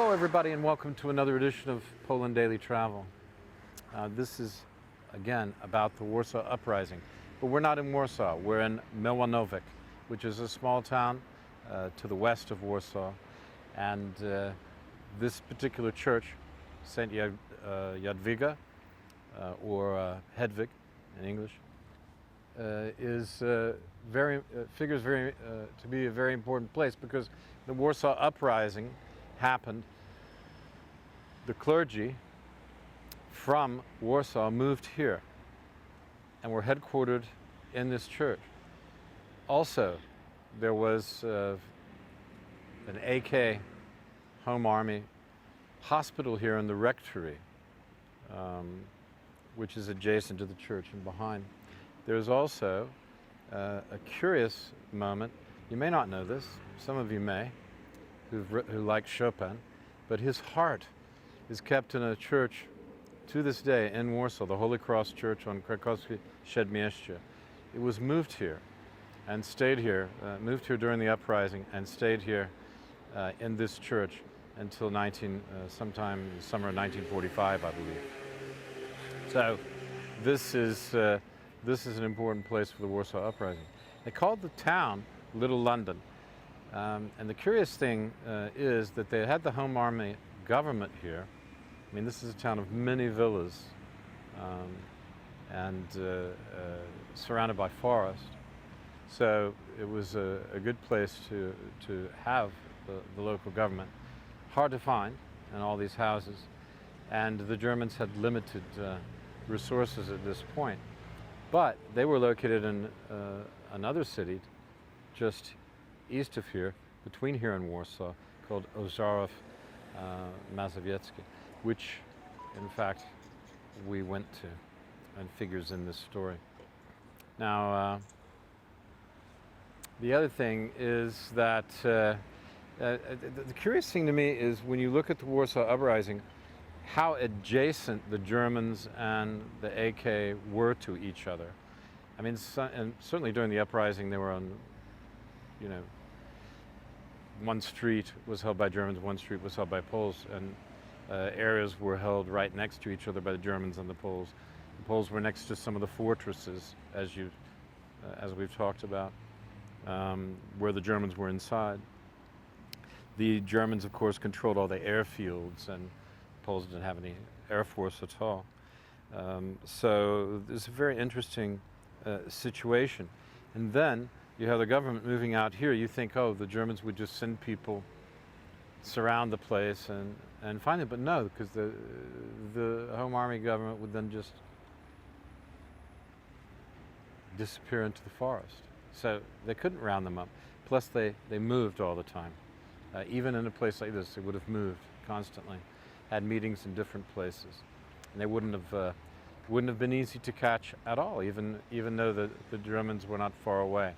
Hello everybody and welcome to another edition of Poland Daily Travel. This is again about the Warsaw Uprising, but we're not in Warsaw, we're in Milanowiec, which is a small town to the west of Warsaw, and this particular church, St. Jadwiga, or Hedwig in English, figures to be a very important place because the Warsaw Uprising happened. The clergy from Warsaw moved here and were headquartered in this church. Also, there was an AK Home Army hospital here in the rectory, which is adjacent to the church and behind. There's also a curious moment. You may not know this, some of you may, who like Chopin, but his heart is kept in a church to this day in Warsaw, the Holy Cross Church on Krakowskie Przedmieście. It was moved here and stayed here, moved here during the uprising and stayed here in this church until sometime in the summer of 1945, I believe. So this is an important place for the Warsaw Uprising. They called the town Little London. And the curious thing is that they had the Home Army government here. I mean, this is a town of many villas and surrounded by forest. So it was a good place to have the local government. Hard to find in all these houses. And the Germans had limited resources at this point. But they were located in another city just east of here, between here and Warsaw, called Ozorów Mazowiecki, which in fact we went to and figures in this story. Now the other thing is that the curious thing to me is when you look at the Warsaw Uprising, how adjacent the Germans and the AK were to each other. I mean, and certainly during the uprising they were on, one street was held by Germans, one street was held by Poles, and areas were held right next to each other by the Germans and the Poles. The Poles were next to some of the fortresses, as we've talked about, where the Germans were inside. The Germans, of course, controlled all the airfields, and Poles didn't have any air force at all. So it's a very interesting situation. And then you have the government moving out here. You think, oh, the Germans would just send people, surround the place and find it. But no, because the Home Army government would then just disappear into the forest. So they couldn't round them up. Plus they moved all the time. Even in a place like this, they would have moved constantly, had meetings in different places. And they wouldn't have been easy to catch at all, even though the Germans were not far away.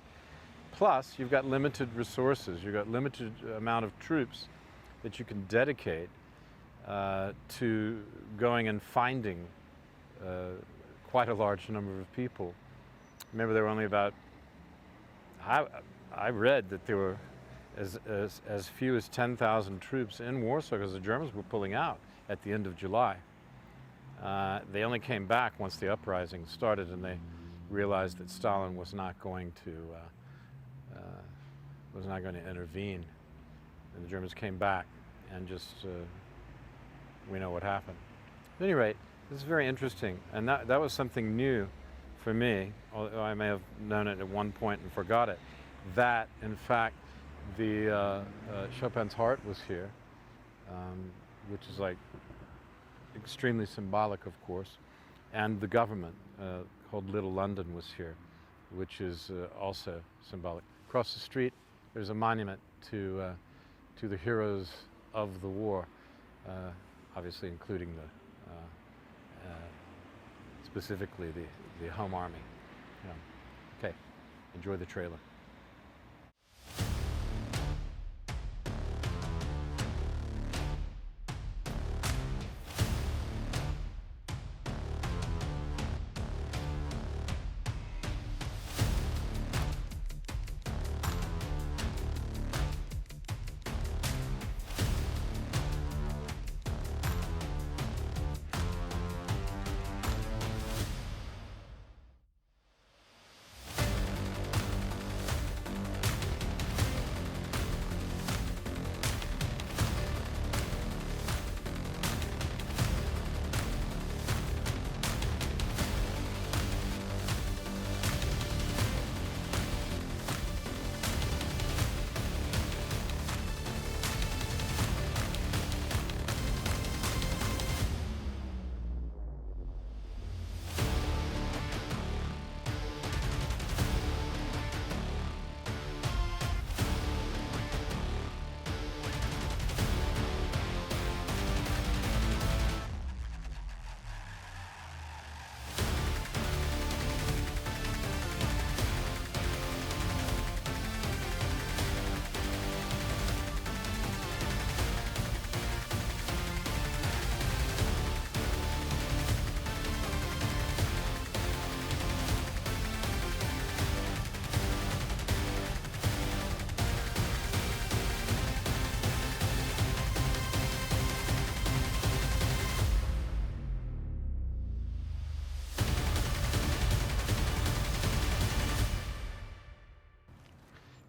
Plus, you've got limited resources. You've got limited amount of troops that you can dedicate to going and finding quite a large number of people. Remember, there were only about, I read that there were as few as 10,000 troops in Warsaw because the Germans were pulling out at the end of July. They only came back once the uprising started and they realized that Stalin was not going to intervene. And the Germans came back and just, we know what happened. At any rate, this is very interesting. And that was something new for me, although I may have known it at one point and forgot it, that in fact the Chopin's heart was here, which is like extremely symbolic, of course, and the government called Little London was here, which is also symbolic. Across the street, there's a monument to the heroes of the war, obviously including specifically the Home Army. Okay, enjoy the trailer.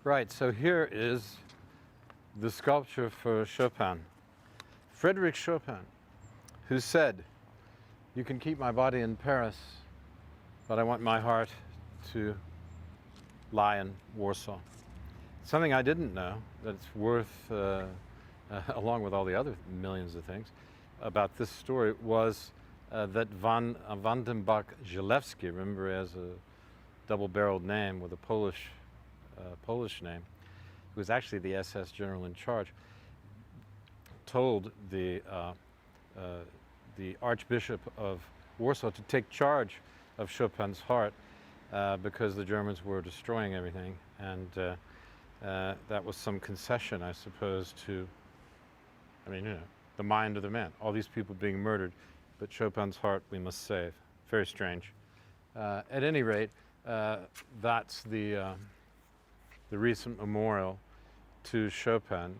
Right, so here is the sculpture for Chopin. Frédéric Chopin, who said, "You can keep my body in Paris, but I want my heart to lie in Warsaw." Something I didn't know that's worth, along with all the other millions of things, about this story was that Vandenbach-Żelewski, remember as a double-barreled name with a Polish name, who was actually the SS general in charge, told the Archbishop of Warsaw to take charge of Chopin's heart because the Germans were destroying everything, and that was some concession, I suppose, to, I mean, you know, the mind of the man. All these people being murdered, but Chopin's heart we must save. Very strange. At any rate, that's the recent memorial to Chopin.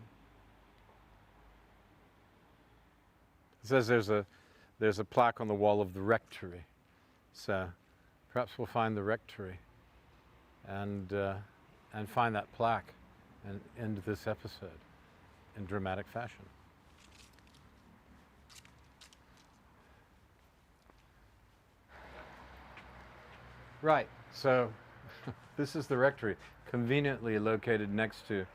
It says there's a plaque on the wall of the rectory, so perhaps we'll find the rectory and find that plaque and end this episode in dramatic fashion. Right, so this is the rectory, conveniently located next to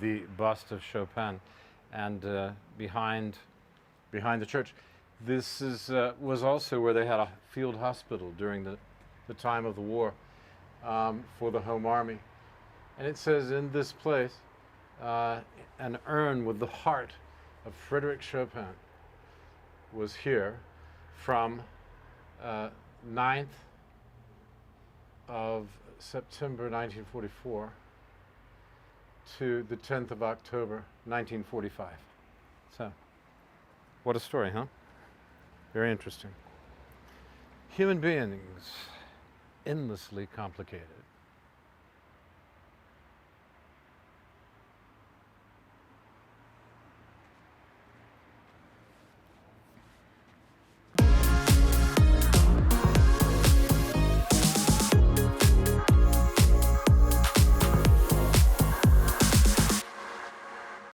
the bust of Chopin, and behind the church. This was also where they had a field hospital during the time of the war for the Home Army. And it says in this place, an urn with the heart of Frédéric Chopin was here from 9th of September 1944 to the 10th of October 1945. So, what a story, huh? Very interesting. Human beings, endlessly complicated.